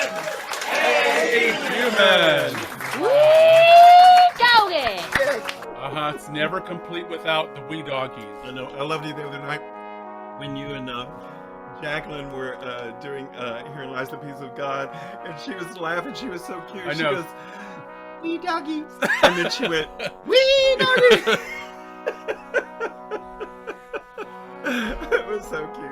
Hey, human. Doggy. It's never complete without the wee doggies. I know. I loved you the other night when you and Jacqueline were doing Herein Lies the Peace of God, and she was laughing. She was so cute. I She know. goes, "Wee doggies," and then she went, "Wee doggies." It was so cute.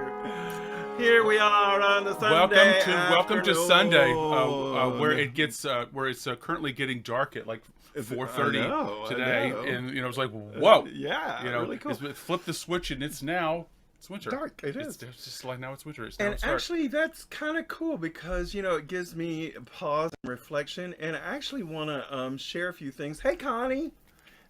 Here we are on the Sunday. Welcome to Sunday, where afternoon. it's currently getting dark at like 4:30 I know. today, and it's like whoa, yeah, really cool. Flip the switch and it's winter. Dark. It is. It's just like now it's winter. It's And actually, that's kind of cool because, it gives me a pause and reflection. And I actually want to share a few things. Hey, Connie.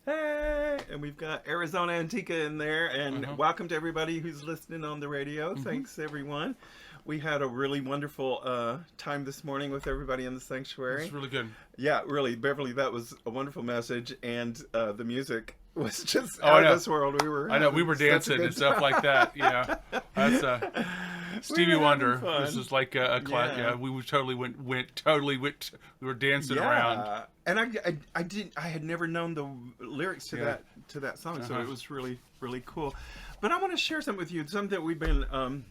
Hey. And we've got Arizona Antica in there. And welcome to everybody who's listening on the radio. Thanks, everyone. We had a really wonderful time this morning with everybody in the sanctuary. It's really good. Yeah, really. Beverly, that was a wonderful message. And the music was just out of this world. We were dancing and stuff like that. Yeah, that's Stevie Wonder. This is like a class. Yeah, we totally went. We were dancing around. And I had never known the lyrics to that song, so it was really, really cool. But I want to share something with you. Something that we've been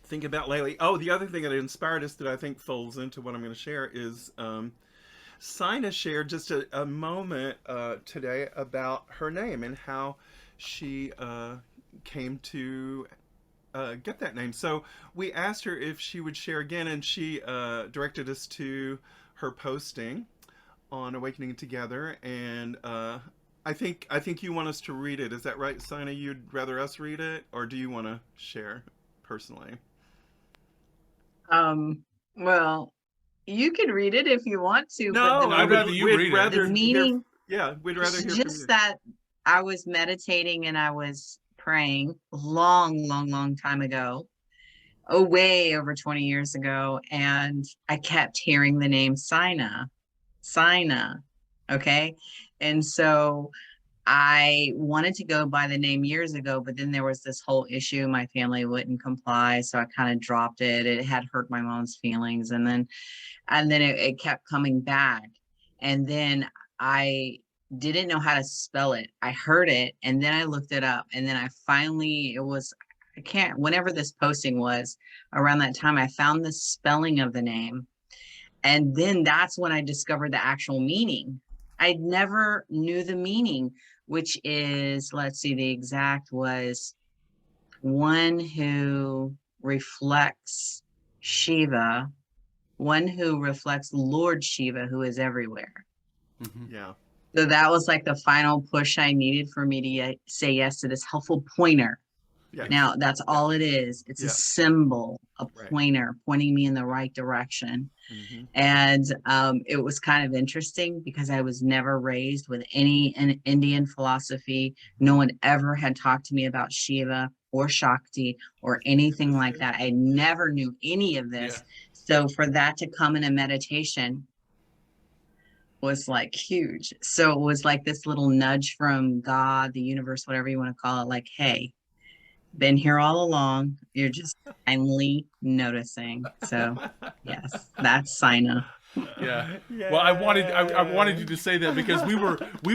thinking about lately. Oh, the other thing that inspired us that I think folds into what I'm going to share is. Sina shared just a moment today about her name and how she came to get that name. So we asked her if she would share again, and she directed us to her posting on Awakening Together. And I think you want us to read it. Is that right, Sina? You'd rather us read it, or do you want to share personally? Well, you can read it if you want to. No, but I'd rather you read it. The meaning, we'd rather hear just that I was meditating and I was praying long time ago, way over 20 years ago, and I kept hearing the name Sina, okay? And so I wanted to go by the name years ago, but then there was this whole issue. My family wouldn't comply, so I kind of dropped it. It had hurt my mom's feelings, and then it kept coming back. And then I didn't know how to spell it. I heard it, and then I looked it up, and then whenever this posting was, around that time, I found the spelling of the name. And then that's when I discovered the actual meaning. I never knew the meaning, which is, let's see, the exact was one who reflects Shiva, one who reflects Lord Shiva, who is everywhere. Yeah. So that was like the final push I needed for me to say yes to this helpful pointer. Yeah. Now, that's all it is. It's a symbol, a pointer pointing me in the right direction. And it was kind of interesting because I was never raised with any Indian philosophy. No one ever had talked to me about Shiva or Shakti or anything like that. I never knew any of this. So for that to come in a meditation was like huge. So it was like this little nudge from God, the universe, whatever you want to call it, like, hey, been here all along. You're just finally noticing. So yes, that's Sina. Yeah. Well, I wanted you to say that because we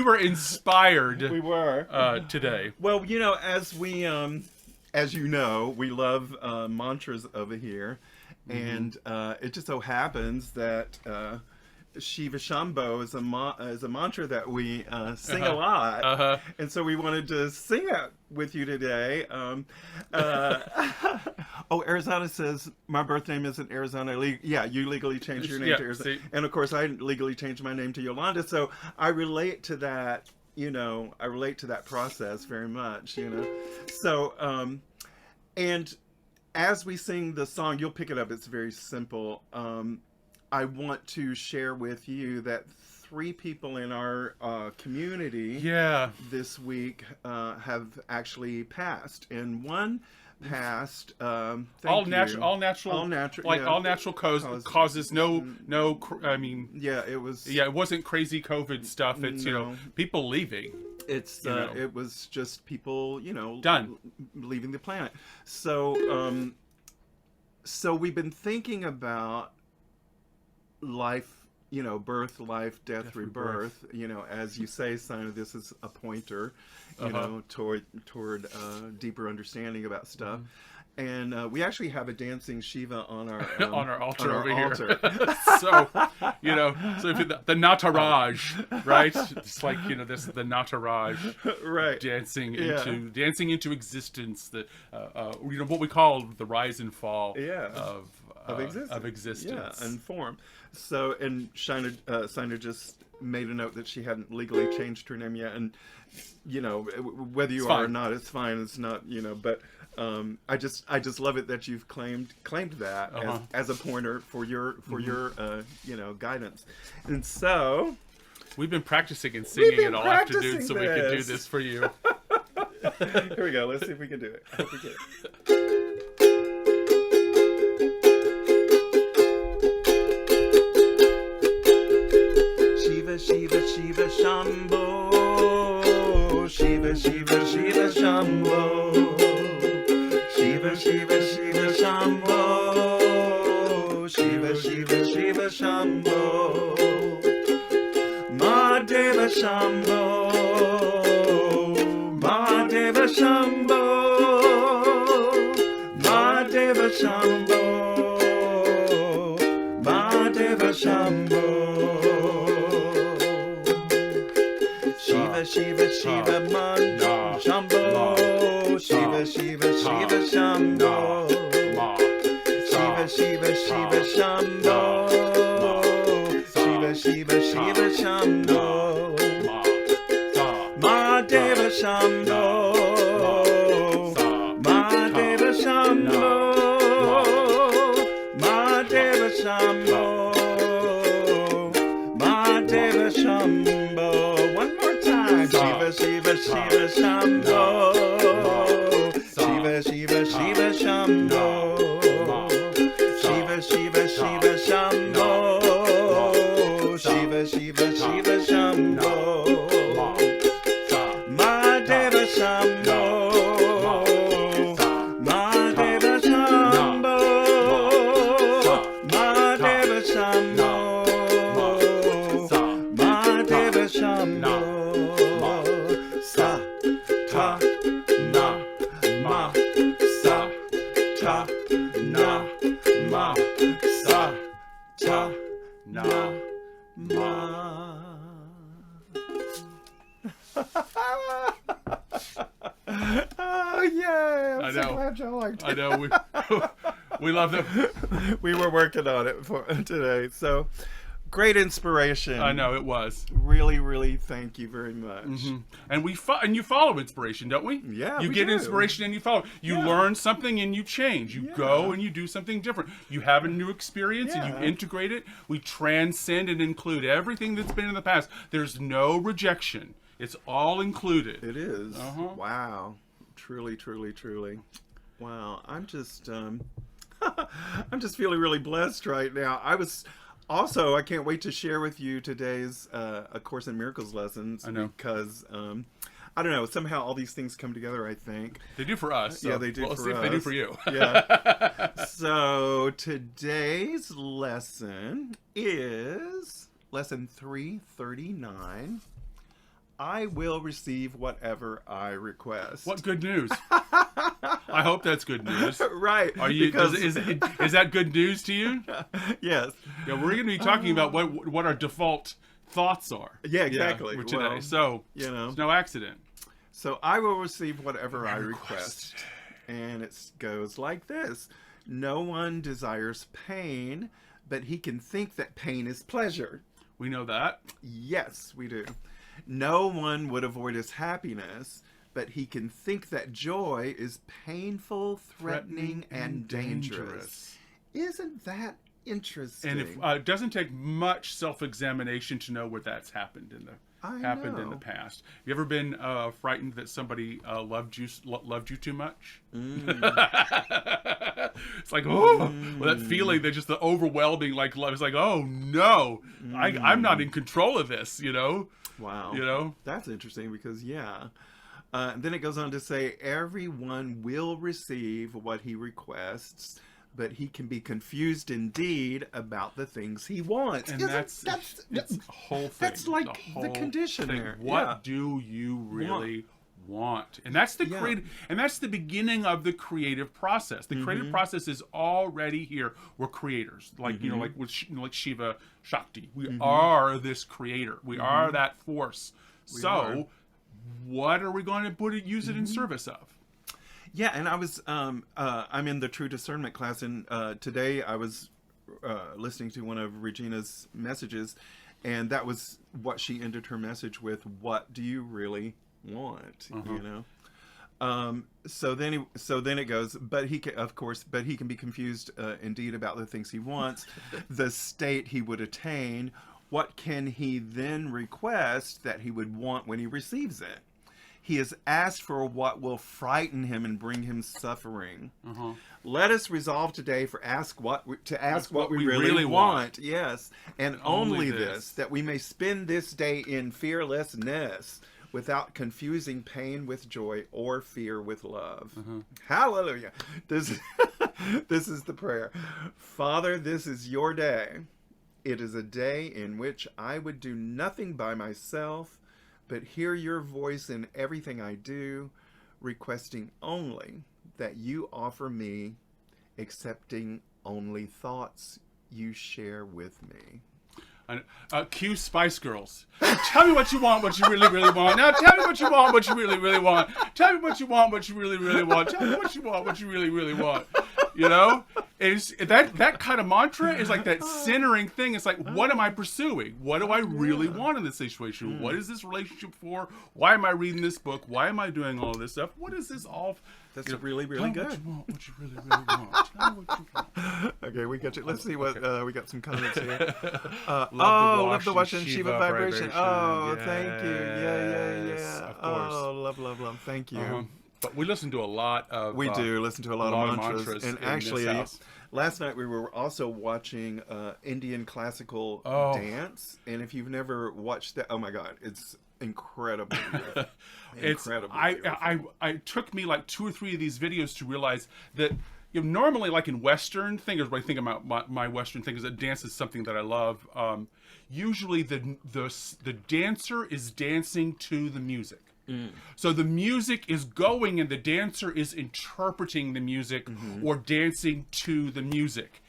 were inspired. We were today. Well, as we as you know, we love mantras over here, and it just so happens that Shiva Shambho is a mantra that we sing a lot, and so we wanted to sing it with you today. Arizona says my birth name isn't Arizona. You legally changed your name to Arizona, and of course I legally changed my name to Yolanda. So I relate to that. I relate to that process very much. So and as we sing the song, you'll pick it up. It's very simple. I want to share with you that 3 people in our community this week have actually passed, and one passed. All natural causes. No. I mean, it was. Yeah, it wasn't crazy COVID stuff. It's people leaving. It's it was just people done leaving the planet. So so we've been thinking about life, birth, life, death, rebirth, as you say, Simon, this is a pointer, toward deeper understanding about stuff. And we actually have a dancing Shiva on our on our altar on our over altar. here. So if the Nataraj, right? It's like this the Nataraj, right? Dancing into existence. The what we call the rise and fall of existence. Yeah, and form. So, and Shina just made a note that she hadn't legally changed her name yet, and whether you are or not, it's fine. It's not, but I just love it that you've claimed that as a pointer for your guidance, and so we've been practicing and singing it all afternoon so we could do this for you. Here we go. Let's see if we can do it. I hope we get it. Shiva, Shiva, Shambho. Shiva, Shiva, Shiva, Shambho. Shiva, Shiva, Shiva, Shambho. Shiva, Shiva, Shiva, Shambho. Mahadeva Shambho. Mahadeva Shambho. Mahadeva Shambho. Mahadeva Shambho. Shiva, Shiva, Man, Shambho. Shiva, Shiva, Shiva, Shambho. Shiva, Shiva, Shiva, Shambho. Shiva, Shiva, Shiva, Shambho. Mahadeva Shambho. Mahadeva Shambho. Mahadeva Shambho. Mahadeva Shambho. Shiva, Shiva, Shiva, Shambho. Shiva, Shiva, Shiva, Shambho. Shiva, Shiva, Shiva, Shambho. Shiva, Shiva, Shiva, Shambho. Mahadeva Shambho. Mahadeva Shambho. Mahadeva Shambho. Mahadeva Shambho. Sa, ta, na, ma. Sa, ta, na, ma. Sa, ta, na, ma. Oh, yeah. I'm so glad y'all liked it. I know. We love them. We were working on it for today. So, great inspiration. I know, it was. Really, really thank you very much. And and you follow inspiration, don't we? Yeah, you get inspiration and you follow. You learn something and you change. You go and you do something different. You have a new experience and you integrate it. We transcend and include everything that's been in the past. There's no rejection. It's all included. It is. Wow. Truly, truly, truly. Wow. I'm just I'm just feeling really blessed right now. Also, I can't wait to share with you today's A Course in Miracles lessons. I know. Because, I don't know, somehow all these things come together, I think. They do for us. So yeah, they do for us. Let's see if they do for you. Yeah. So, today's lesson is lesson 339. I will receive whatever I request. What good news. I hope that's good news. Right. Are you? Is that good news to you? Yes. Yeah, we're going to be talking about what our default thoughts are. Yeah, exactly. For today. Well, so it's no accident. So I will receive whatever I request. And it goes like this. No one desires pain, but he can think that pain is pleasure. We know that. Yes, we do. No one would avoid his happiness, but he can think that joy is painful, threatening, and dangerous. Isn't that interesting? And it doesn't take much self-examination to know where that's happened in the past. Have you ever been frightened that somebody loved you too much? It's like, that feeling, that just the overwhelming love. It's like, oh no, I'm not in control of this, Wow. That's interesting because, then it goes on to say, everyone will receive what he requests, but he can be confused indeed about the things he wants. And that's the whole thing. That's like the condition thing. there. What do you really want? And that's the and that's the beginning of the creative process. The creative process is already here. We're creators, like you know, like with like Shiva Shakti. We are this creator. We are that force. What are we going to use it in service of? Yeah, and I was I'm in the True Discernment class, and today I was listening to one of Regina's messages, and that was what she ended her message with. What do you really want? You know. So then it goes, but he can, of course, but he can be confused indeed about the things he wants, the state he would attain. What can he then request that he would want when he receives it? He has asked for what will frighten him and bring him suffering. Let us resolve today to ask what we really want. Yes, and only this, that we may spend this day in fearlessness, without confusing pain with joy or fear with love. Hallelujah. This is the prayer. Father, this is your day. It is a day in which I would do nothing by myself, but hear your voice in everything I do, requesting only that you offer me, accepting only thoughts you share with me. Cue Spice Girls. Tell me what you want, what you really, really want. Now tell me what you want, what you really, really want. Tell me what you want, what you really, really want. Tell me what you want, what you really, really want. You know? It's that kind of mantra is like that centering thing. It's like, what am I pursuing? What do I really want in this situation? What is this relationship for? Why am I reading this book? Why am I doing all this stuff? What is this all? That's really, really good. What you want, what you really, really want. Tell me what you want. Okay, we got you. Let's see what we got some comments here. Love the wash and Shiva vibration. Oh, yes, thank you. Yeah. Of course. Oh, love. Thank you. But we listen to a lot of listen to a lot of mantras. And in actually, this house. last night we were also watching Indian classical dance. And if you've never watched that, oh my God, it's incredible. It took me like 2 or 3 of these videos to realize that normally, like in Western things, when I think about my Western things, that dance is something that I love. Usually, the dancer is dancing to the music. So the music is going and the dancer is interpreting the music or dancing to the music.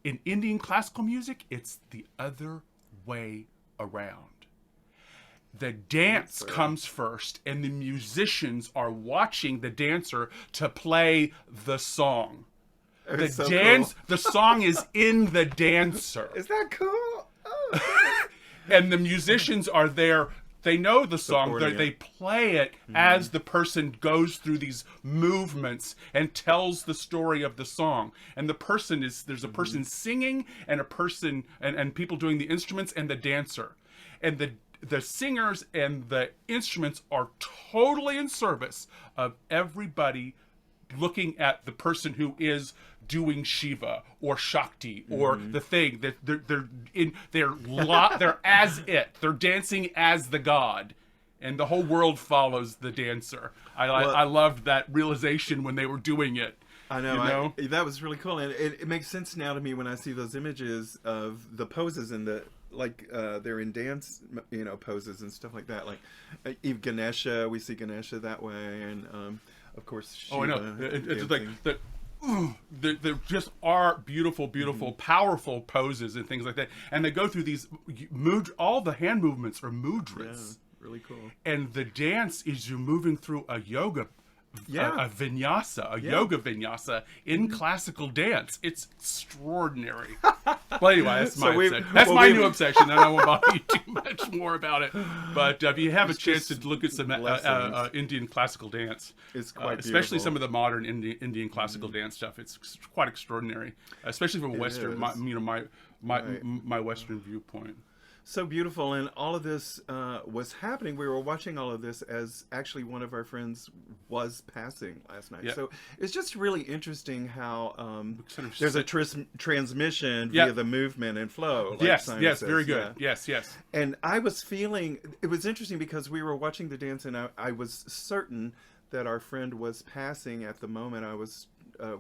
In Indian classical music, it's the other way around. The dance comes first and the musicians are watching the dancer to play the song. The song is in the dancer. Is that cool? And the musicians are there. They know the song. They play it as the person goes through these movements and tells the story of the song. And there's a person singing and a person and people doing the instruments and the dancer. And the singers and the instruments are totally in service of everybody looking at the person who is doing Shiva or Shakti or the thing that they're as it. They're dancing as the god, and the whole world follows the dancer. I loved that realization when they were doing it. I know, that was really cool, and it makes sense now to me when I see those images of the poses and they're in dance, poses and stuff like that. Like Eve Ganesha, we see Ganesha that way, and of course Shiva. Oh, I know. It's like that. There just are beautiful, powerful poses and things like that, and they go through these all the hand movements are mudras. Yeah, really cool. And the dance is you're moving through a yoga. A vinyasa, yoga vinyasa in classical dance. It's extraordinary. Well, anyway, that's my new obsession. I don't want to bother you too much more about it. But if you have a chance to look at some Indian classical dance, it's quite especially some of the modern Indian classical dance stuff. It's quite extraordinary, especially from a Western, my Western viewpoint. So beautiful, and all of this was happening. We were watching all of this as actually one of our friends was passing last night. So it's just really interesting how there's a transmission via the movement and flow. Like yes, says. Very good. Yeah. Yes. And I was feeling, it was interesting because we were watching the dance, and I was certain that our friend was passing at the moment I was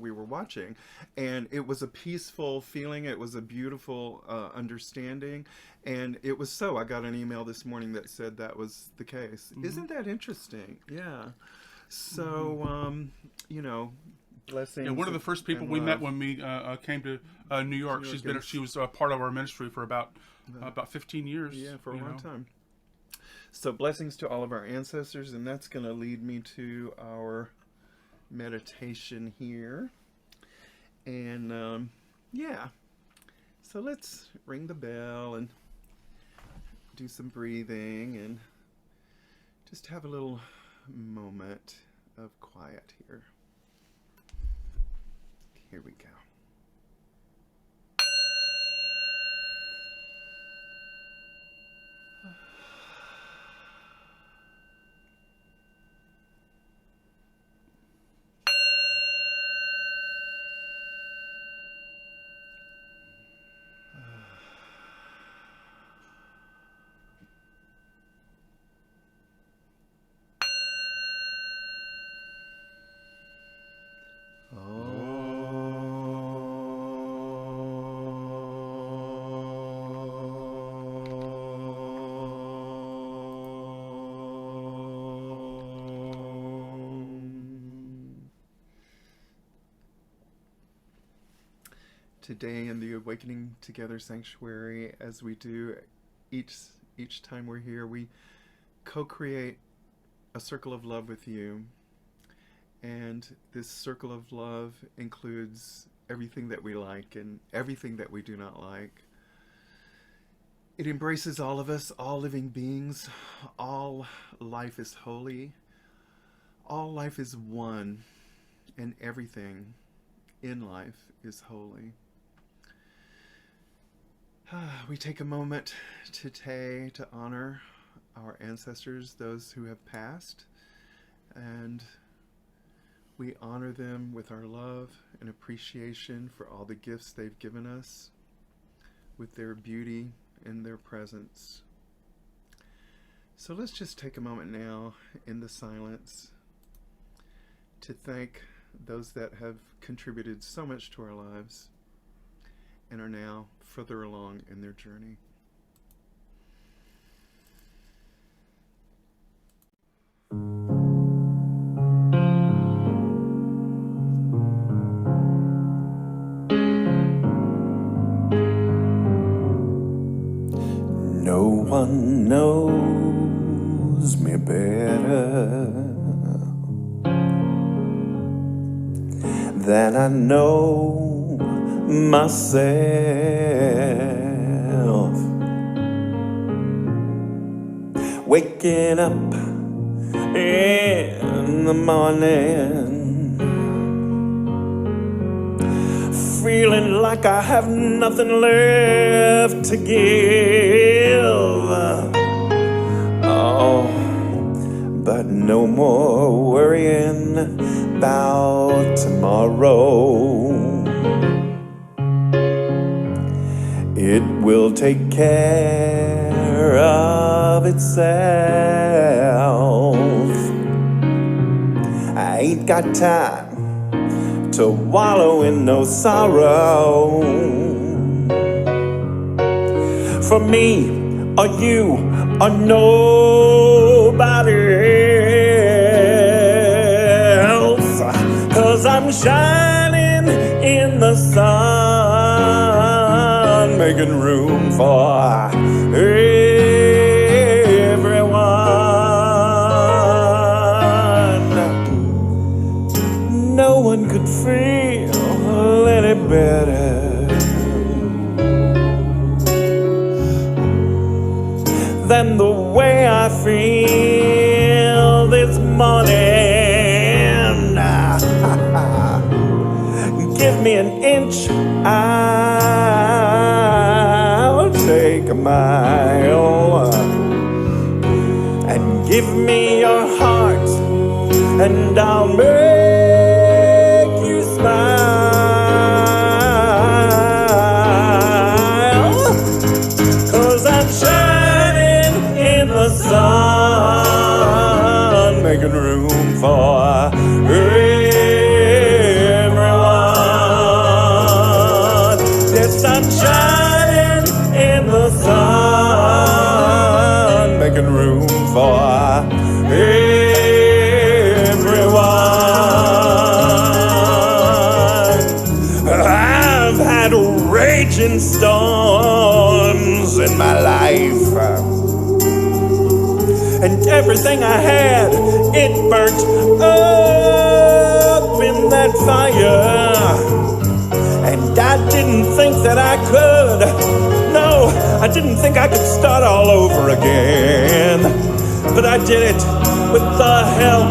we were watching, and it was a peaceful feeling. It was a beautiful understanding, and it was so. I got an email this morning that said that was the case. Isn't that interesting? Yeah. So you know, blessings. Yeah, one of the first people we met when we came to New York. She was part of our ministry for about 15 years. Yeah, for a long time. So blessings to all of our ancestors, and that's going to lead me to our meditation here. And yeah, so let's ring the bell and do some breathing and just have a little moment of quiet here. Here we go. Today in the Awakening Together Sanctuary, as we do each time we're here, we co-create a circle of love with you. And this circle of love includes everything that we like and everything that we do not like. It embraces all of us, all living beings. All life is holy. All life is one, and everything in life is holy. We take a moment today to honor our ancestors, those who have passed, and we honor them with our love and appreciation for all the gifts they've given us, with their beauty and their presence. So let's just take a moment now in the silence to thank those that have contributed so much to our lives and are now further along in their journey. No one knows me better than I know myself. Waking up in the morning, feeling like I have nothing left to give. Oh, but no more worrying about tomorrow. It will take care of itself. I ain't got time to wallow in no sorrow. For me, or you, or nobody else, 'cause I'm shining in the sun, making room for everyone. No one could feel any better than the way I feel this morning. Give me an inch, I'll take a mile. And give me your heart, and I'll make you smile. 'Cause I'm shining in the sun, making room for everyone. sun shining in the sun, making room for everyone. I've had raging storms in my life, and everything I had, it burnt up in that fire. And I didn't think that I could, no, I didn't think I could start all over again. But I did it with the help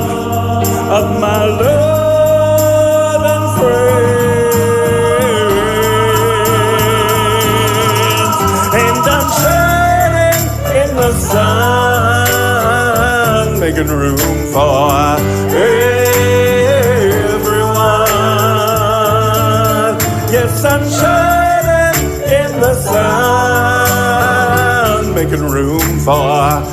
of my love and friends. And I'm shining in the sun, making room for everyone. Yes, I'm shining in the sun, making room for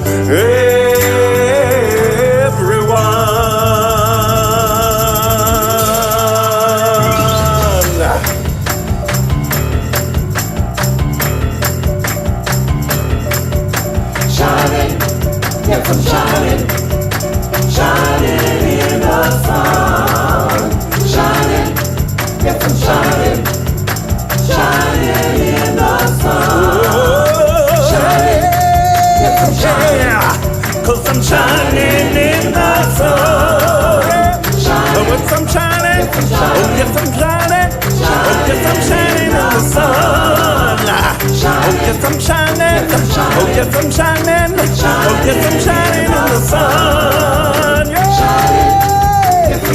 Shining, yes, I'm shining, shining in the sun. Shining, yes, I'm shining, shining in the sun. Shining, yes, I'm shining, 'cause I'm shining in the sun. Oh, yes, I'm shining. Oh, yes, I'm shining. Oh, yes, I'm shining in the sun. Oh, yes, I'm shining. Oh, yes, I'm shining. Oh, yes, I'm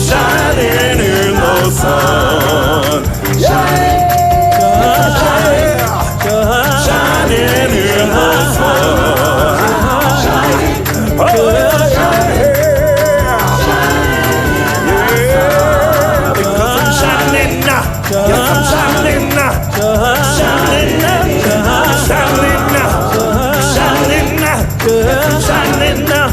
shining in the sun. Yeah. Shining in the sun. Shining in the sun. Oh, because I'm shining now. Yes, I'm shining now. Shining now. Shining now. Shining now. Yes, I'm shining now.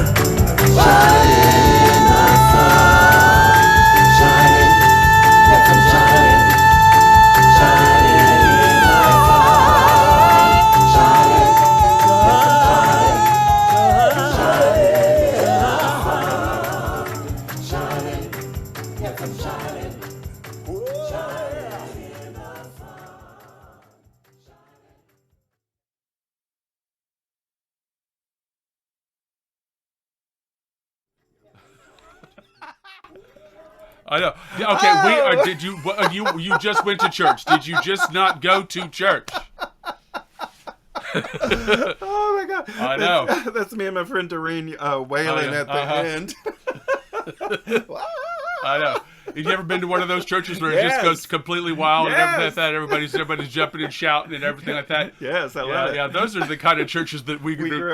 I know. Okay, did you you just went to church? Did you just not go to church? Oh my God! I know. That's me and my friend Doreen wailing at the end. I know. Have you ever been to one of those churches where it Yes. just goes completely wild and everything like Yes. that? Everybody's jumping and shouting and everything like that. Yes, I love it. Yeah, those are the kind of churches that we grew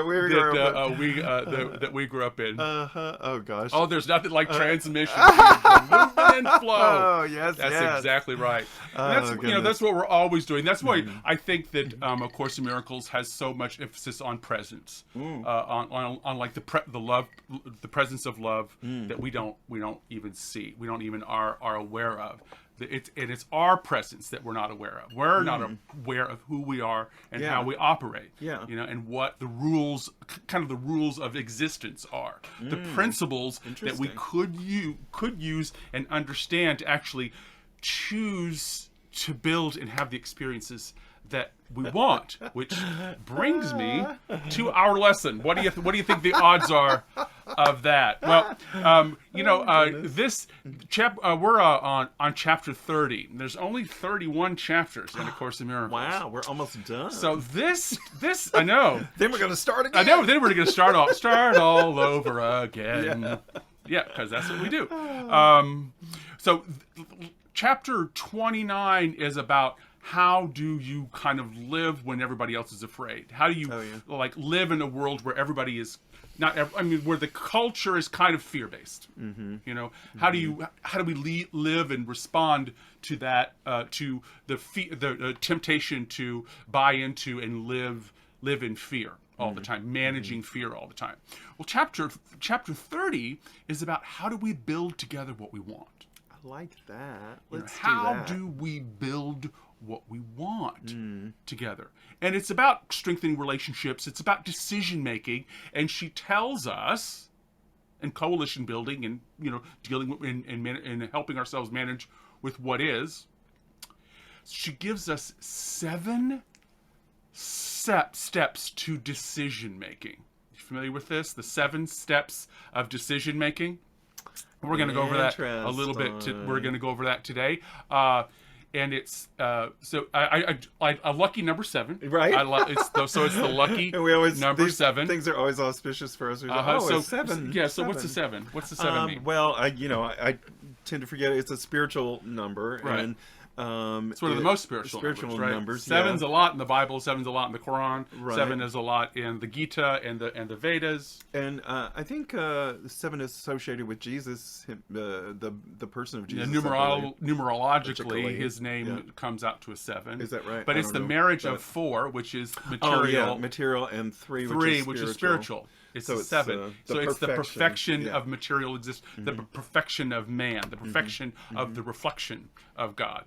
up in. Oh gosh. Oh, there's nothing like transmission, the movement and flow. Oh yes, That's yes. exactly right. Oh, And that's goodness. that's what we're always doing. That's why I think that A Course in Miracles has so much emphasis on presence, on like the love, the presence of love that we don't even see, we don't even are aware of. It's our presence that we're not aware of. We're not aware of who we are and how we operate. Yeah. And what the rules, kind of the rules of existence are, the principles that we Interesting. could use and understand to actually choose to build and have the experiences that we want, which brings me to our lesson. What do you think the odds are of that? Well, this we're on chapter 30. There's only 31 chapters in A Course in Miracles. Wow, we're almost done. So this I know. Then we're gonna start I again. know. Then we're going to start all over again. Yeah, because that's what we do. So chapter 29 is about how do you kind of live when everybody else is afraid? How do you like live in a world where everybody is where the culture is kind of fear-based? How do we live and respond to that, to the temptation to buy into and live in fear all the time, managing fear all the time? Well, chapter 30 is about how do we build together what we want. I like that. You know, Let's how do that. do we build what we want together? And it's about strengthening relationships. It's about decision making. And she tells us, and coalition building, and dealing with and helping ourselves manage with what is. She gives us 7 steps to decision making. You familiar with this? The 7 steps of decision making. We're going to go over that a little bit. We're going to go over that today. And it's so I a lucky number 7, right? It's the lucky and we always, number 7. Things are always auspicious for us. So it's 7. Yeah. So what's the 7? What's the 7 mean? Well, I tend to forget it's a spiritual number, Right. and it's one of the most spiritual numbers, right? 7's a lot in the Bible. 7's a lot in the Quran. Right. 7 is a lot in the Gita and the Vedas. And I think 7 is associated with Jesus, the person of Jesus. Numerologically, his name comes out to a 7. Is that right? But it's the marriage of 4, which is material. Material, and 3, which is spiritual. It's so a 7. It's the perfection of material existence, the perfection of man, the perfection of the reflection of God,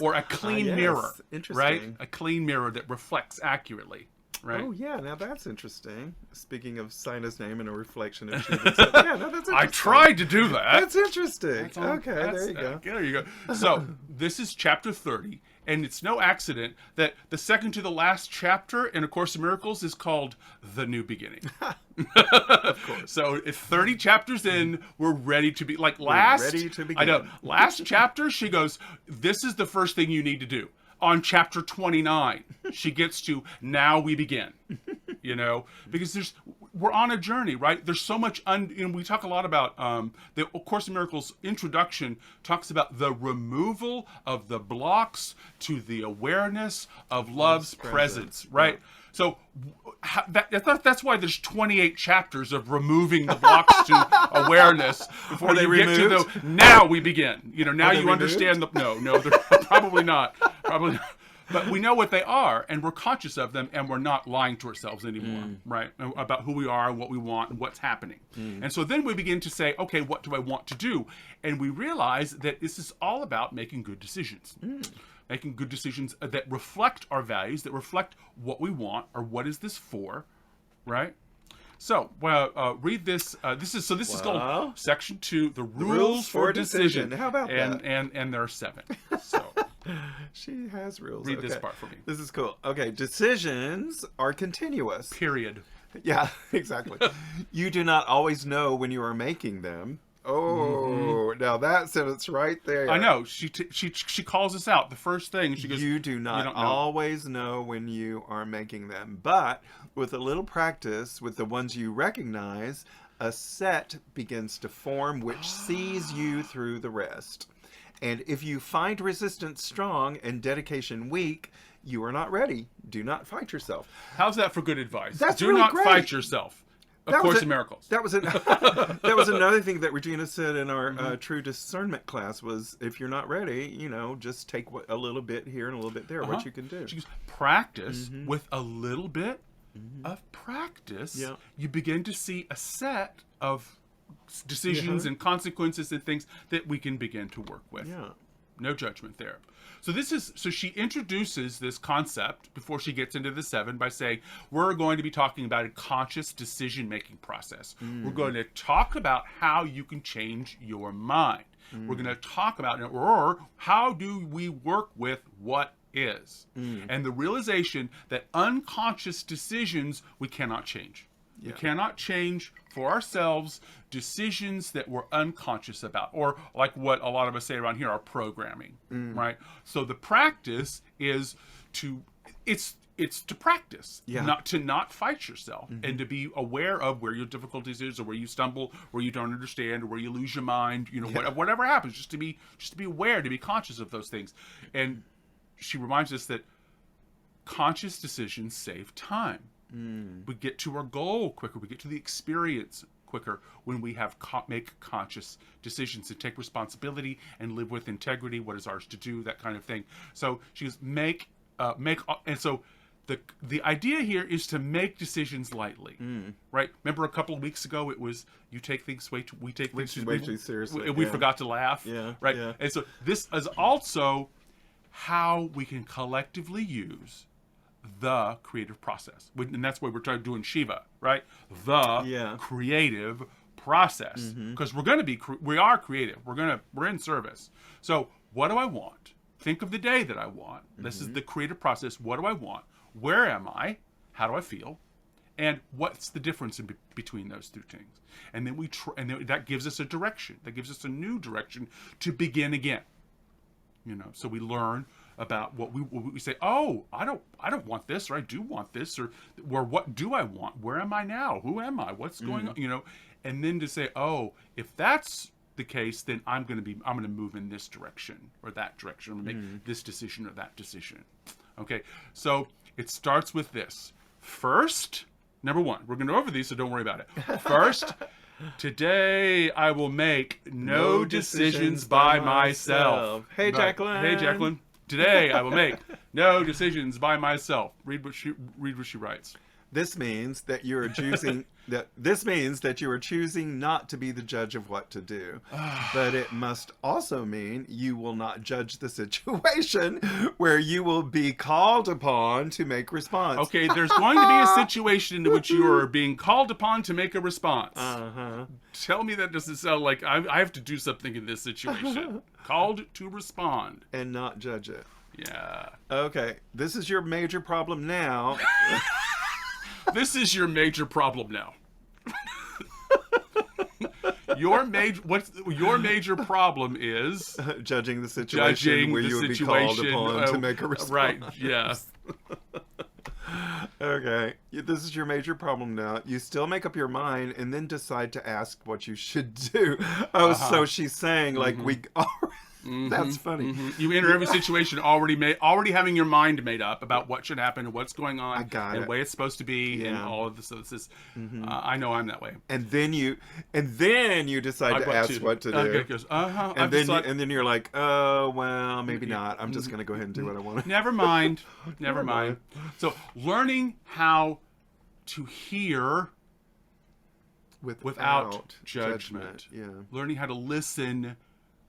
or a clean mirror, right? A clean mirror that reflects accurately, right? Oh yeah, now that's interesting. Speaking of Sina's name and a reflection of Jesus, that's interesting. I tried to do that. That's interesting. There you go. There you go. So this is chapter 30. And it's no accident that the second to the last chapter in A Course in Miracles is called The New Beginning. Of course. So if 30 chapters in, we're ready to be ready to begin. I know. Last chapter, she goes, this is the first thing you need to do. On chapter 29, she gets to now we begin. Because we're on a journey, right? There's so much, we talk a lot about, the Course in Miracles introduction talks about the removal of the blocks to the awareness of love's presence, right? Yeah. So that's why there's 28 chapters of removing the blocks to awareness before they get to the now we begin. Now you understand no, they're probably not. Probably not. But we know what they are, and we're conscious of them, and we're not lying to ourselves anymore, right? About who we are, and what we want, and what's happening. And so then we begin to say, okay, what do I want to do? And we realize that this is all about making good decisions. Making good decisions that reflect our values, that reflect what we want, or what is this for, right? So, read this. This is called Section 2, the Rules for Decision. How about that? And there are 7. So. She has rules. Read this part for me. This is cool. Okay, decisions are continuous. Period. Yeah, exactly. You do not always know when you are making them. Oh, now that sentence right there. I know. She calls us out. The first thing she goes, you do not always know when you are making them, but with a little practice, with the ones you recognize, a set begins to form which sees you through the rest. And if you find resistance strong and dedication weak, you are not ready. Do not fight yourself. How's that for good advice? Do really not great. Fight yourself. Of Course in Miracles. That was another thing that Regina said in our True Discernment class was, if you're not ready, just take a little bit here and a little bit there, what you can do. She goes, practice with a little bit of practice. Yeah. You begin to see a set of decisions and consequences and things that we can begin to work with. Yeah. No judgment there. So she introduces this concept before she gets into the 7 by saying, we're going to be talking about a conscious decision-making process. We're going to talk about how you can change your mind. We're going to talk about, or how do we work with what is. And the realization that unconscious decisions we cannot change. We cannot change for ourselves decisions that we're unconscious about, or like what a lot of us say around here, our programming, right? So the practice is to practice, not fight yourself, and to be aware of where your difficulties is, or where you stumble, where you don't understand, or where you lose your mind, whatever happens, just to be aware, to be conscious of those things. And she reminds us that conscious decisions save time. We get to our goal quicker. We get to the experience quicker when we have make conscious decisions and take responsibility and live with integrity. What is ours to do? That kind of thing. So she goes, and so the idea here is to make decisions lightly, right? Remember a couple of weeks ago, it was you take things we take things way too seriously. We forgot to laugh, Yeah, right? yeah. And so this is also how we can collectively use the creative process, and that's what we're trying to do in Shiva, right? The creative process, because we are creative. We're in service. So what do I want? Think of the day that I want. This is the creative process. What do I want? Where am I? How do I feel? And what's the difference between those two things? And then that gives us a direction. That gives us a new direction to begin again. So we learn about what we say. Oh, I don't want this, or I do want this, or what do I want? Where am I now? Who am I? What's going on? And then to say, oh, if that's the case, then I'm going to move in this direction or that direction. I'm going to make this decision or that decision. Okay, so it starts with this. First, number one, we're going to go over these, so don't worry about it. First, today I will make no decisions by myself. Hey, Jacqueline. Hey, Jacqueline. Today I will make no decisions by myself. Read what she writes. This means that you are choosing not to be the judge of what to do. But it must also mean you will not judge the situation where you will be called upon to make response. Okay, there's going to be a situation in which you are being called upon to make a response. Tell me that doesn't sound like I have to do something in this situation. Called to respond. And not judge it. Yeah. Okay, this is your major problem now. This is your major problem now. Your major problem is judging the situation where you would be called upon to make a response. Right, yeah. Okay, this is your major problem now. You still make up your mind and then decide to ask what you should do. Oh, so she's saying like that's funny. You enter every situation already having your mind made up about what should happen and what's going on, and the way it's supposed to be, and all of this. So this is, I know I'm that way. And then you decide to ask what to do. Okay, and then you're like, oh well, maybe not. I'm just gonna go ahead and do what I want. Never mind. Never mind. So learning how to hear without judgment. Yeah. Learning how to listen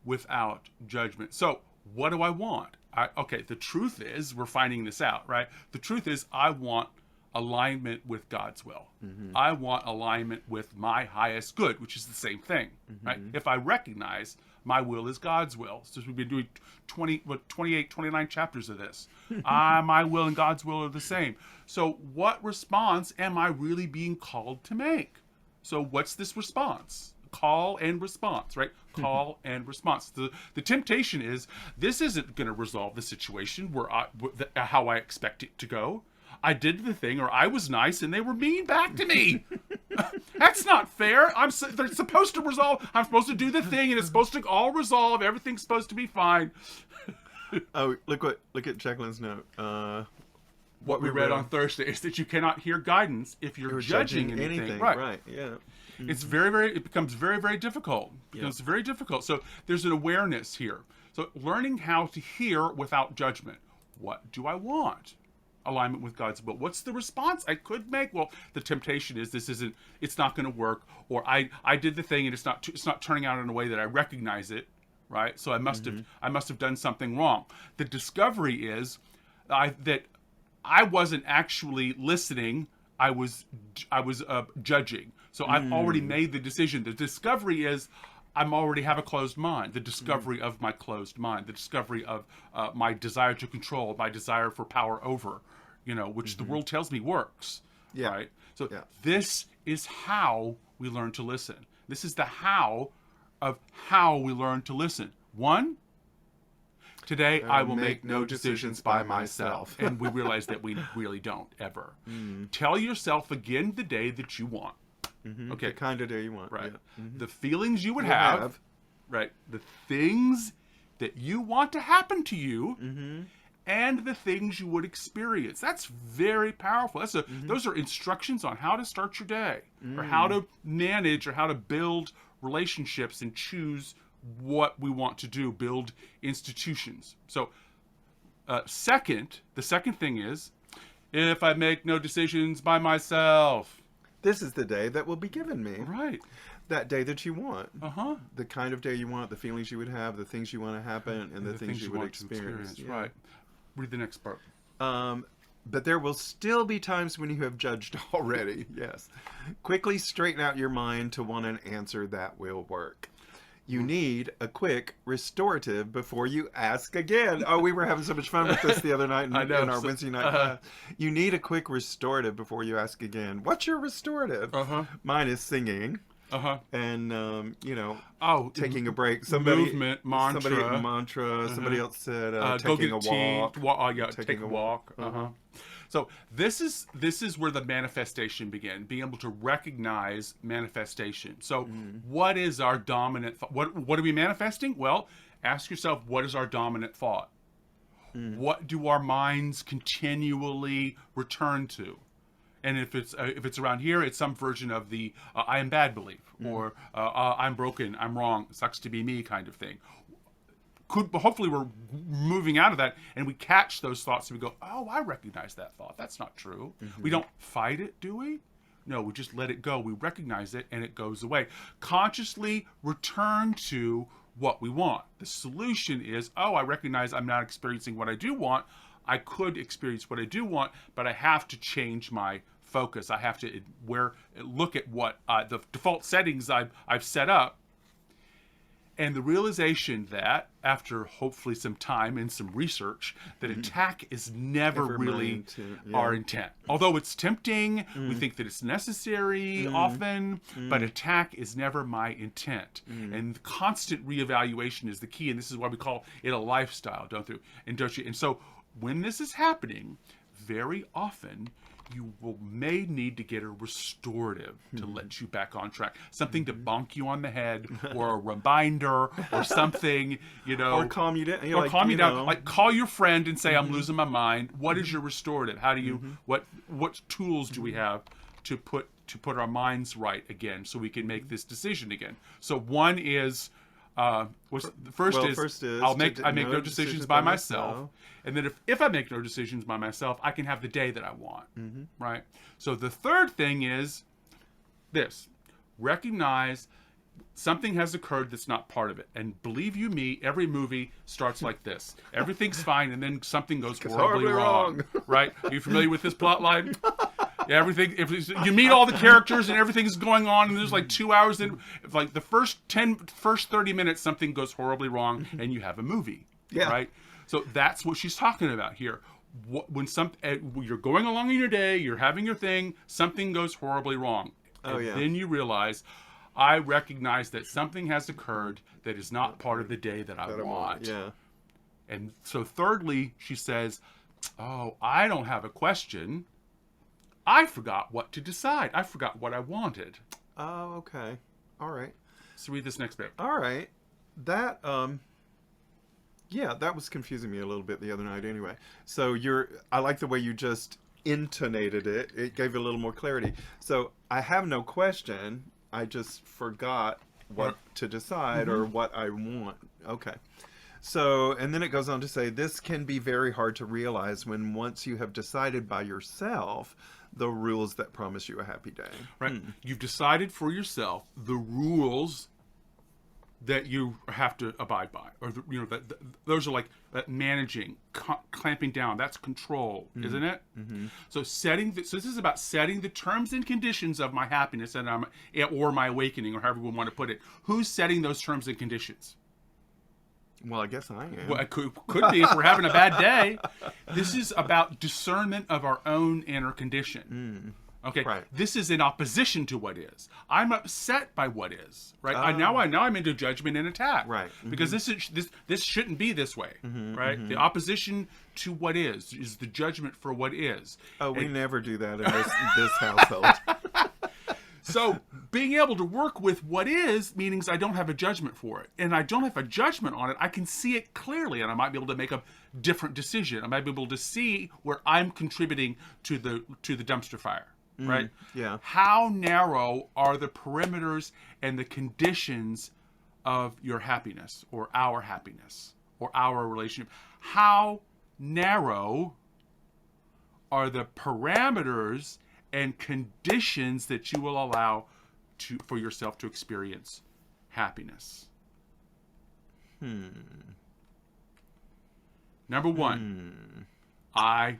without judgment. So what do I want? The truth is, we're finding this out, right? The truth is, I want alignment with God's will. I want alignment with my highest good, which is the same thing, right? If I recognize my will is God's will. So we've been doing 28, 29 chapters of this. My will and God's will are the same. So what response am I really being called to make? So what's this response? Call and response, right? Call and response. The temptation is, this isn't going to resolve the situation how I expect it to go. I did the thing, or I was nice and they were mean back to me. That's not fair. They're supposed to resolve. I'm supposed to do the thing and it's supposed to all resolve. Everything's supposed to be fine. Oh, look at Jacqueline's note. What we read on Thursday is that you cannot hear guidance if you're judging anything. Right. Yeah. It becomes very, very difficult. It becomes very difficult. So there's an awareness here. So learning how to hear without judgment. What do I want? Alignment with God's will. What's the response I could make? Well, the temptation is it's not going to work, or I did the thing and it's not turning out in a way that I recognize it, right? So I must have done something wrong. The discovery is that I wasn't actually listening. I was judging. So I've already made the decision. The discovery is I already have a closed mind. The discovery of my closed mind. The discovery of my desire to control, my desire for power over, which the world tells me works. Yeah. Right. So this is how we learn to listen. This is the how of how we learn to listen. One, today I will make no decisions by myself. And we realize that we really don't ever. Tell yourself again the day that you want. Okay. The kind of day you want. Right. Yeah. The feelings you would have. Right. The things that you want to happen to you. And the things you would experience. That's very powerful. Those are instructions on how to start your day, or how to manage, or how to build relationships and choose what we want to do, build institutions. So the second thing is, if I make no decisions by myself. This is the day that will be given me. Right. That day that you want. Uh-huh. The kind of day you want, the feelings you would have, the things you want to happen, and the things you would want to experience. Yeah. Right. Read the next part. But there will still be times when you have judged already. Yes. Quickly straighten out your mind to want an answer that will work. You need a quick restorative before you ask again. Oh, we were having so much fun with this the other night in our Wednesday night class. You need a quick restorative before you ask again. What's your restorative? Mine is singing. And taking a break. Movement, mantra. Somebody else said go taking get a walk. Take a walk. So this is where the manifestation began. Being able to recognize manifestation. So what is our dominant thought? What are we manifesting? Well, ask yourself, what is our dominant thought? What do our minds continually return to? And if it's around here, it's some version of the I am bad belief, or I'm broken, I'm wrong, sucks to be me kind of thing. Hopefully we're moving out of that and we catch those thoughts and we go, oh, I recognize that thought. That's not true. We don't fight it, do we? No, we just let it go. We recognize it and it goes away. Consciously return to what we want. The solution is, oh, I recognize I'm not experiencing what I do want. I could experience what I do want, but I have to change my focus. I have to look at what the default settings I've set up. And the realization that, after hopefully some time and some research, that attack is never really our intent. Although it's tempting, we think that it's necessary often, but attack is never my intent. And constant reevaluation is the key, and this is why we call it a lifestyle, don't you? And so when this is happening, very often you may need to get a restorative to let you back on track. Something to bonk you on the head, or a reminder, or something, or calm you down. Or calm you down. Like, call your friend and say, I'm losing my mind. What is your restorative? How do you, what tools do we have to put our minds right again so we can make this decision again? So one is, I make no decisions by myself. And then if I make no decisions by myself, I can have the day that I want, right? So the third thing is this: recognize something has occurred that's not part of it. And believe you me, every movie starts like this. Everything's fine, and then something goes horribly wrong, right? Are you familiar with this plot line? If you meet all the characters and everything's going on, and there's like 2 hours in, like the first 30 minutes, something goes horribly wrong, and you have a movie, right? So that's what she's talking about here. When you're going along in your day, you're having your thing, something goes horribly wrong, then you realize, I recognize that something has occurred that is not part of the day that I want. Yeah. And so thirdly, she says, oh, I don't have a question. I forgot what to decide. I forgot what I wanted. Oh, okay. All right. So read this next bit. All right. That, that was confusing me a little bit the other night anyway. So I like the way you just intonated it. It gave it a little more clarity. So I have no question. I just forgot what to decide or what I want. Okay. So, and then it goes on to say, this can be very hard to realize when once you have decided by yourself the rules that promise you a happy day. Right. You've decided for yourself the rules that you have to abide by, or those are like managing, clamping down. That's control, isn't it? So so this is about setting the terms and conditions of my happiness or my awakening, or however we want to put it. Who's setting those terms and conditions? Well, I guess I am. Well, it could be if we're having a bad day. This is about discernment of our own inner condition. Okay, right. This is in opposition to what is. I'm upset by what is. Right. Now I'm into judgment and attack. Right. Because this shouldn't be this way. Right. The opposition to what is the judgment for what is. Oh, we never do that in this household. So being able to work with what is means I don't have a judgment for it. And I don't have a judgment on it. I can see it clearly, and I might be able to make a different decision. I might be able to see where I'm contributing to the dumpster fire. Right? Yeah. How narrow are the perimeters and the conditions of your happiness, or our relationship? How narrow are the parameters and conditions that you will allow for yourself to experience happiness. Number one, I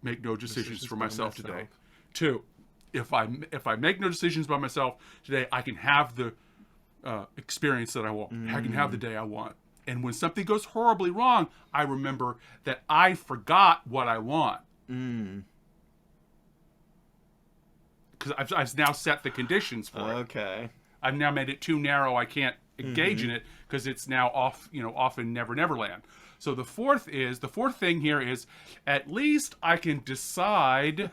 make no decisions for myself today. 2, if I make no decisions by myself today, I can have the experience that I want. I can have the day I want. And when something goes horribly wrong, I remember that I forgot what I want. Because I've now set the conditions for it. Okay. I've now made it too narrow. I can't engage in it because it's now off in Never Land. So the fourth thing here is, at least I can decide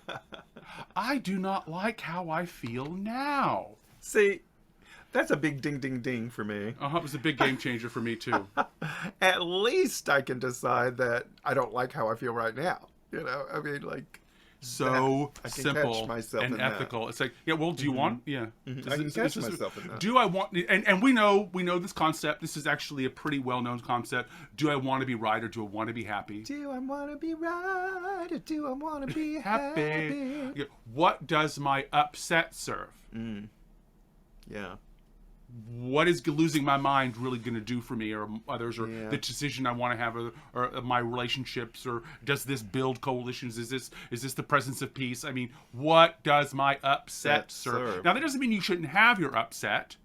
I do not like how I feel now. See, that's a big ding, ding, ding for me. It was a big game changer for me too. At least I can decide that I don't like how I feel right now. I mean, like, so I can simple catch myself and in that. ethical. It's like, yeah, well, do you want? Yeah. I can catch myself in that. Do I want? And we know this concept. This is actually a pretty well-known concept. Do I want to be right or do I want to be happy? Do I want to be right or do I want to be happy? Yeah. What does my upset serve? Yeah. What is losing my mind really going to do for me or others, or the decision I want to have, or my relationships, or does this build coalitions? Is this the presence of peace? I mean, what does my upset serve? Now, that doesn't mean you shouldn't have your upset,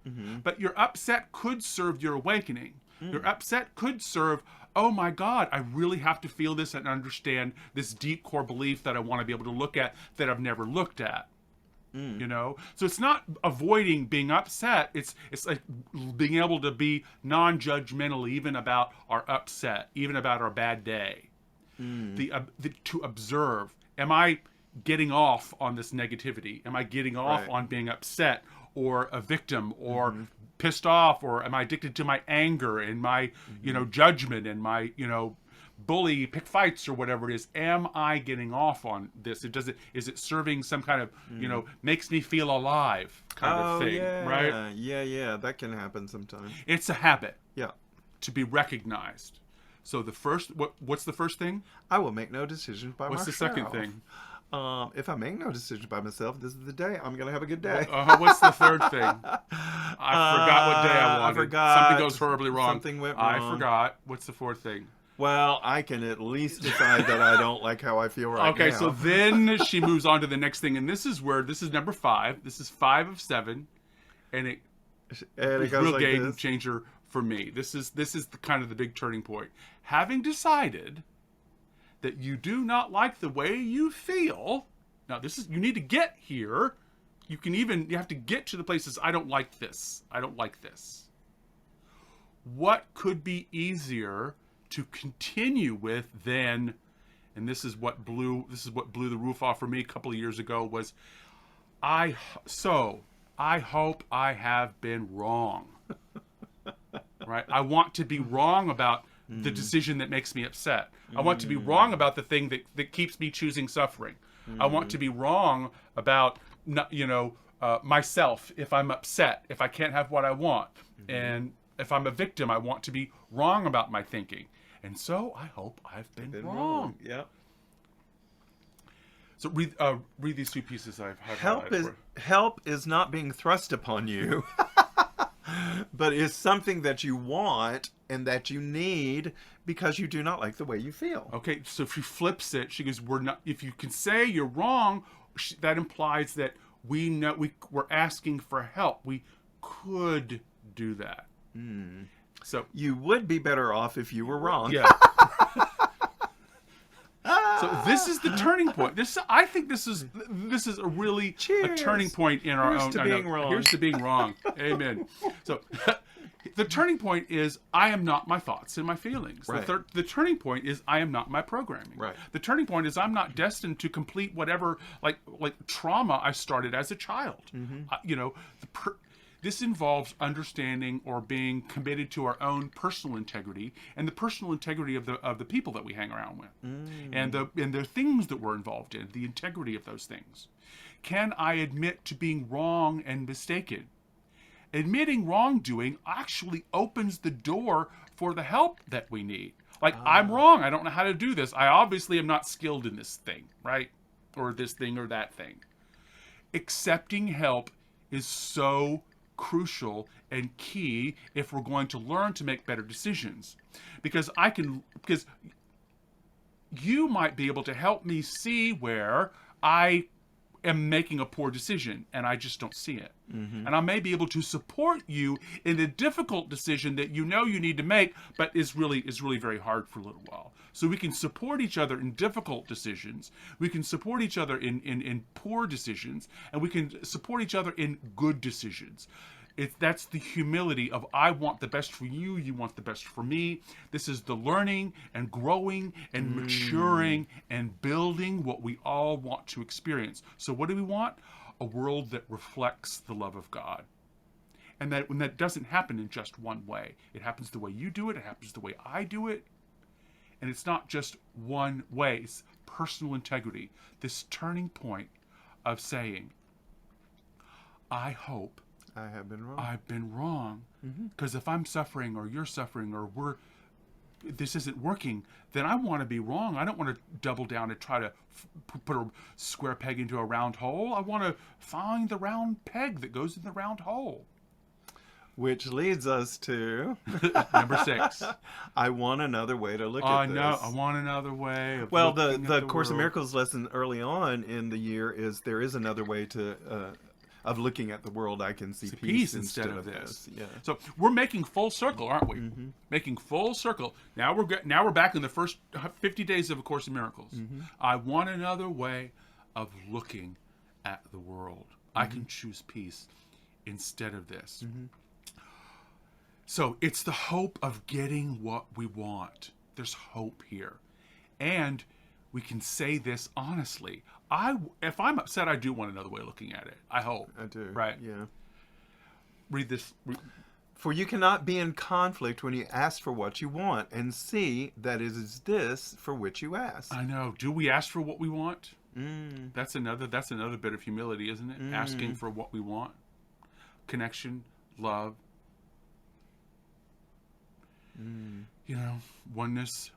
but your upset could serve your awakening. Your upset could serve, oh my God, I really have to feel this and understand this deep core belief that I want to be able to look at that I've never looked at. So it's not avoiding being upset. It's like being able to be non-judgmental even about our upset, even about our bad day. To observe, am I getting off on this negativity? Am I getting off on being upset or a victim or pissed off, or am I addicted to my anger and my judgment and my bully, pick fights or whatever it is? Am I getting off on this? Is it serving some kind of makes me feel alive kind of thing, right? Yeah, that can happen sometimes. It's a habit. Yeah. To be recognized. So the first, what's the first thing? I will make no decisions by myself. What's the second thing? If I make no decisions by myself, this is the day I'm gonna have a good day. What's the third thing? I forgot what day I wanted. I forgot. Something goes horribly wrong. Something went wrong. I forgot. What's the fourth thing? Well, I can at least decide that I don't like how I feel right now. Okay, so then she moves on to the next thing, and this is number 5. This is 5 of 7, and it goes real like game this. changer for me. This is the kind of the big turning point. Having decided that you do not like the way you feel. Now, you need to get here. You have to get to the places. I don't like this. I don't like this. What could be easier to continue with than, and this is what blew the roof off for me a couple of years ago, was I hope I have been wrong. Right? I want to be wrong about the decision that makes me upset. I want to be wrong about the thing that keeps me choosing suffering. I want to be wrong about myself if I'm upset, if I can't have what I want. And if I'm a victim, I want to be wrong about my thinking. And so I hope I've been wrong. Yeah. So read these 2 pieces I've highlighted. Help is not being thrust upon you, but is something that you want and that you need because you do not like the way you feel. Okay, so if she flips it, she goes, if you can say you're wrong, that implies that we're asking for help. We could do that. So you would be better off if you were wrong. Yeah. So this is the turning point. I think this is a really a turning point in our own. Here's to being wrong. Amen. So the turning point is I am not my thoughts and my feelings. Right. The turning point is I am not my programming. Right. The turning point is I'm not destined to complete whatever like trauma I started as a child. This involves understanding or being committed to our own personal integrity and the personal integrity of the people that we hang around with, and the things that we're involved in, the integrity of those things. Can I admit to being wrong and mistaken? Admitting wrongdoing actually opens the door for the help that we need. I'm wrong. I don't know how to do this. I obviously am not skilled in this thing, right? or this thing or that thing. Accepting help is so crucial and key if we're going to learn to make better decisions. Because you might be able to help me see where I am making a poor decision and I just don't see it. And I may be able to support you in a difficult decision that you know you need to make, but is really very hard for a little while. So we can support each other in difficult decisions. We can support each other in poor decisions, and we can support each other in good decisions. That's the humility of I want the best for you, you want the best for me. This is the learning and growing and maturing and building what we all want to experience. So what do we want? A world that reflects the love of God. And that when that doesn't happen in just one way, it happens the way you do it, it happens the way I do it. And it's not just one way, it's personal integrity. This turning point of saying, I hope I have been wrong. I've been wrong. Because if I'm suffering or you're suffering or this isn't working, then I want to be wrong. I don't want to double down and try to put a square peg into a round hole. I want to find the round peg that goes in the round hole. Which leads us to Number 6. I want another way to look at I this. know. I want another way of Well, looking the at Course in world. Miracles lesson early on in the year is there is another way to of looking at the world. I can see Peace instead of this. Yeah. So we're making full circle, aren't we? Making full circle. Now we're back in the first 50 days of A Course in Miracles. I want another way of looking at the world. I can choose peace instead of this. So it's the hope of getting what we want. There's hope here. And we can say this honestly. If I'm upset, I do want another way of looking at it. I hope. I do. Right. Yeah. Read this. For you cannot be in conflict when you ask for what you want and see that it is this for which you ask. I know. Do we ask for what we want? That's another bit of humility, isn't it? Asking for what we want. Connection, love. You know, oneness,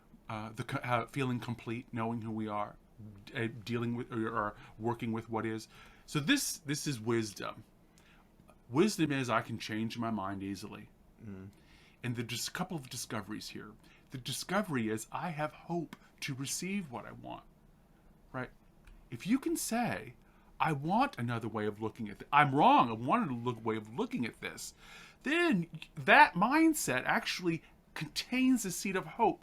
feeling complete, knowing who we are, dealing with or working with what is. So this is wisdom. Wisdom is I can change my mind easily. And there's a couple of discoveries here. The discovery is I have hope to receive what I want. Right? If you can say, I want another way of looking at this. I'm wrong. I want another way of looking at this. Then that mindset actually contains a seed of hope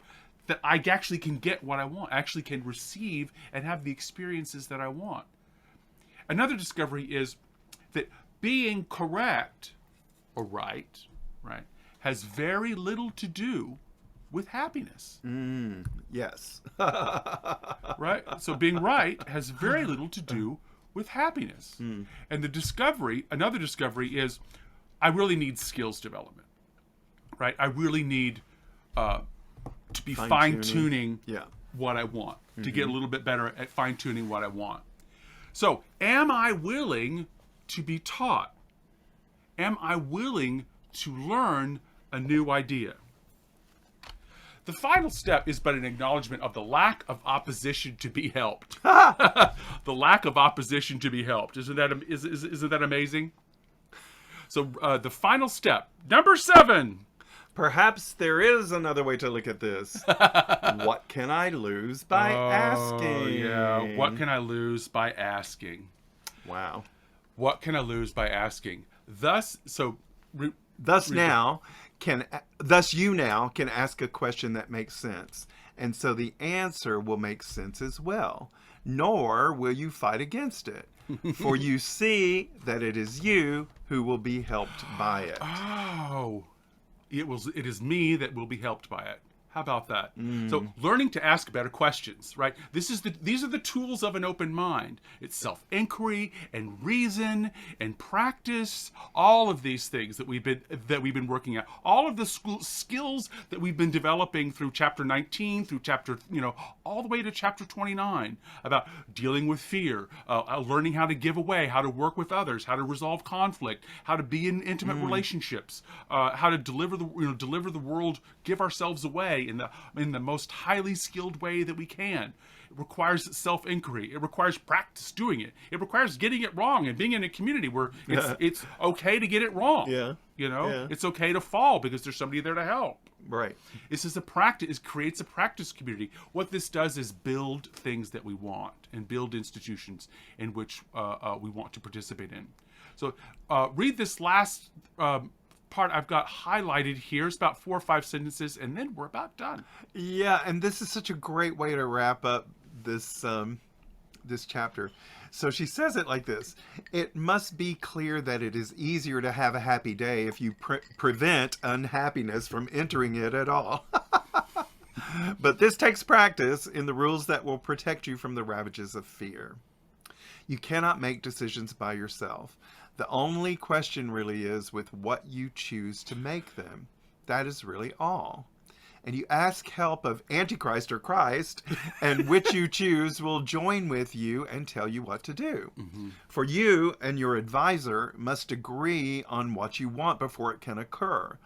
that I actually can get what I want, actually can receive and have the experiences that I want. Another discovery is that being correct or right, has very little to do with happiness. Yes. Right? So being right has very little to do with happiness. And another discovery is I really need skills development. Right? I really need to be fine-tuning what I want, to get a little bit better at fine-tuning what I want. So, am I willing to be taught? Am I willing to learn a new idea? The final step is but an acknowledgement of the lack of opposition to be helped. The lack of opposition to be helped. Isn't that amazing? So the final step, number 7. Perhaps there is another way to look at this. What can I lose by asking? Yeah. What can I lose by asking? Wow. What can I lose by asking? Thus you now can ask a question that makes sense, and so the answer will make sense as well. Nor will you fight against it, for you see that it is you who will be helped by it. Oh. It is me that will be helped by it. How about that? So learning to ask better questions, right? These are the tools of an open mind. It's self-inquiry and reason and practice. All of these things that we've been working at. All of the skills that we've been developing through chapter 19, through chapter, all the way to chapter 29 about dealing with fear, learning how to give away, how to work with others, how to resolve conflict, how to be in intimate relationships, how to deliver the world, give ourselves away in the most highly skilled way that we can. requires self-inquiry. It requires practice doing it. It requires getting it wrong and being in a community where it's okay to get it wrong. Yeah. You know, Yeah. it's okay to fall because there's somebody there to help. Right. This is a practice. It creates a practice community. What this does is build things that we want and build institutions in which we want to participate in. So read this last part I've got highlighted here. It's about 4 or 5 sentences, and then we're about done. Yeah, and this is such a great way to wrap up this this chapter. So she says it like this: it must be clear that it is easier to have a happy day if you prevent unhappiness from entering it at all. But this takes practice in the rules that will protect you from the ravages of fear. You cannot make decisions by yourself. The only question really is with what you choose to make them. That is really all. And you ask help of Antichrist or Christ, and which you choose will join with you and tell you what to do. Mm-hmm. For you and your advisor must agree on what you want before it can occur.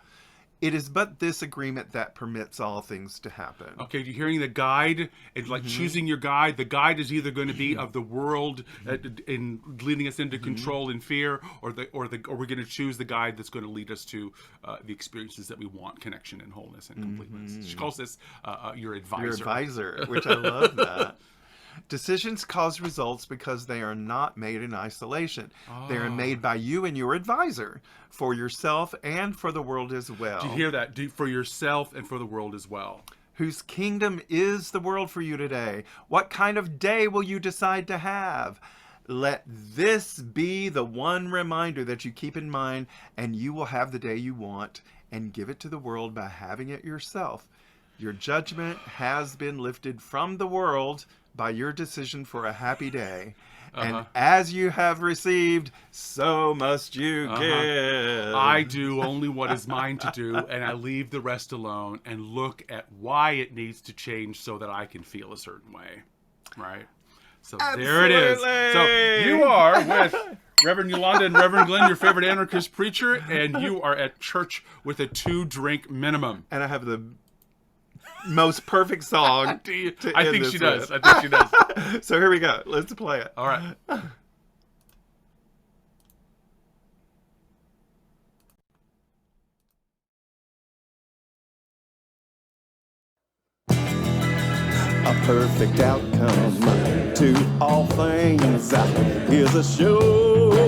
It is but this agreement that permits all things to happen. Okay, you're hearing the guide. It's like choosing your guide. The guide is either going to be of the world in leading us into control and fear, or we're going to choose the guide that's going to lead us to the experiences that we want: connection and wholeness and completeness. She calls this your advisor. Your advisor, which I love that. Decisions cause results because they are not made in isolation. They are made by you and your advisor, for yourself and for the world as well. Do you hear that? For yourself and for the world as well. Whose kingdom is the world for you today? What kind of day will you decide to have? Let this be the one reminder that you keep in mind, and you will have the day you want, and give it to the world by having it yourself. Your judgment has been lifted from the world by your decision for a happy day. And as you have received, so must you give. I do only what is mine to do, and I leave the rest alone and look at why it needs to change so that I can feel a certain way. Right? So there it is. So you are with Reverend Yolanda and Reverend Glenn, your favorite anarchist preacher, and you are at church with a 2-drink minimum. And I have the most perfect song. I think she does. I think she does. So here we go. Let's play it. All right. A perfect outcome to all things is assured.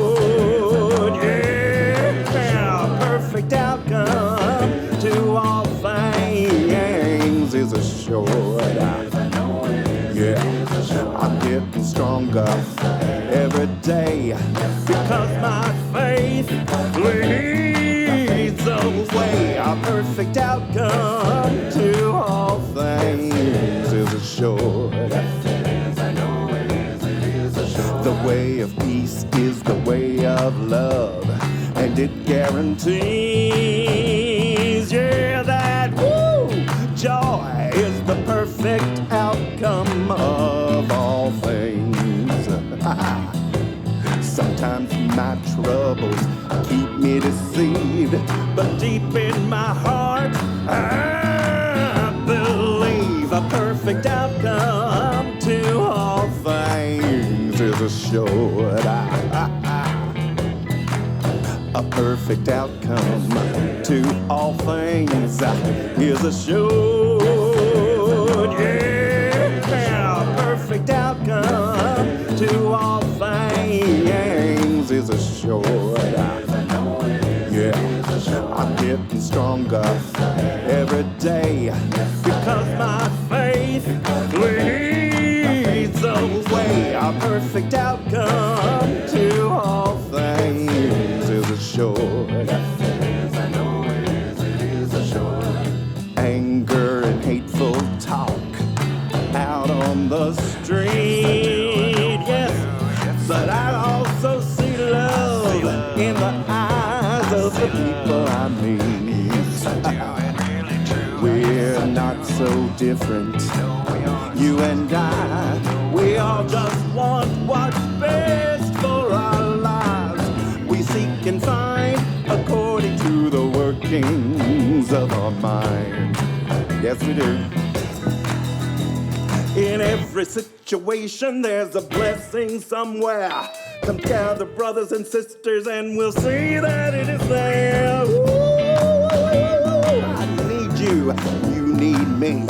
Yeah, a perfect outcome to all things is assured. Yeah, I'm getting stronger every day because my faith leads the way. A perfect outcome to all things is assured. The way of peace is the way of love, and it guarantees, yeah, that joy is the perfect outcome of all things. Sometimes my troubles keep me deceived, but deep in my heart I believe a perfect outcome to all things is assured. A perfect outcome to all things is assured. Yeah, a perfect outcome to all things is assured. Yeah, I'm getting stronger every day because my faith leads the way. A perfect outcome to all things is assured. Anger and hateful talk out on the street, yes, but I also see love in the eyes of the people I meet. We're not so different, you and I. We all just want what's best for our lives. We seek and find according to the workings of our mind. Yes, we do. In every situation, there's a blessing somewhere. Come gather, brothers and sisters, and we'll see that it is there. Ooh, I need you, you need me.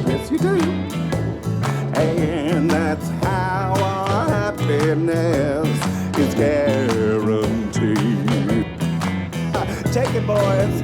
Yes, you do. And that's how our happiness is guaranteed. Take it, boys.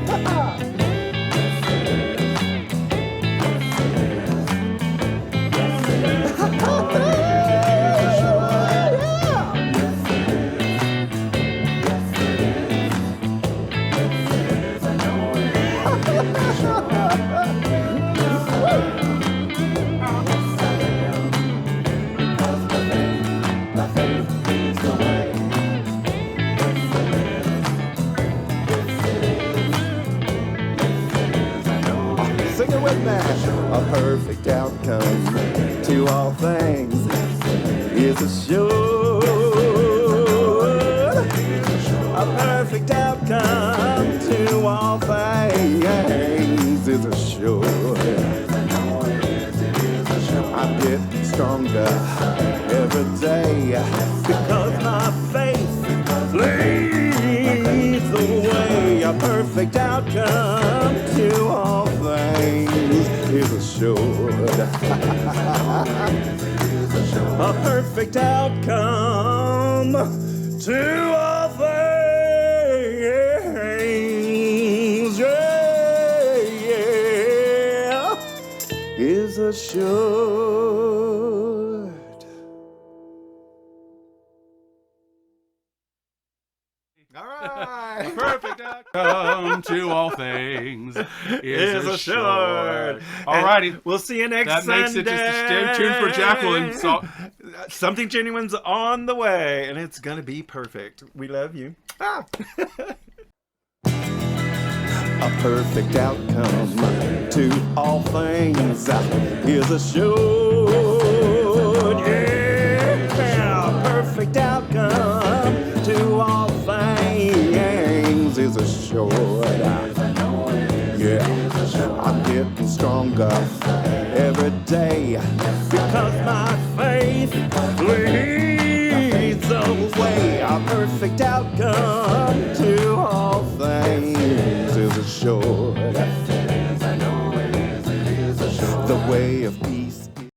Sing it with me. A perfect outcome to all things is assured. A perfect outcome to all things is assured. I'm getting stronger every day because my faith leads the way. A perfect outcome to all things is assured. A perfect outcome to all things, yeah, is assured. All right. Perfect outcome to all things is assured. Alrighty. We'll see you next That Sunday. makes it just a stay tuned for Jacqueline. So, Something Genuine's on the way, and it's gonna be perfect. We love you. Ah. A perfect outcome to all things is assured. Yeah, a perfect outcome to all things is assured. Yeah, I'm getting stronger every day because my faith leads the way. A perfect outcome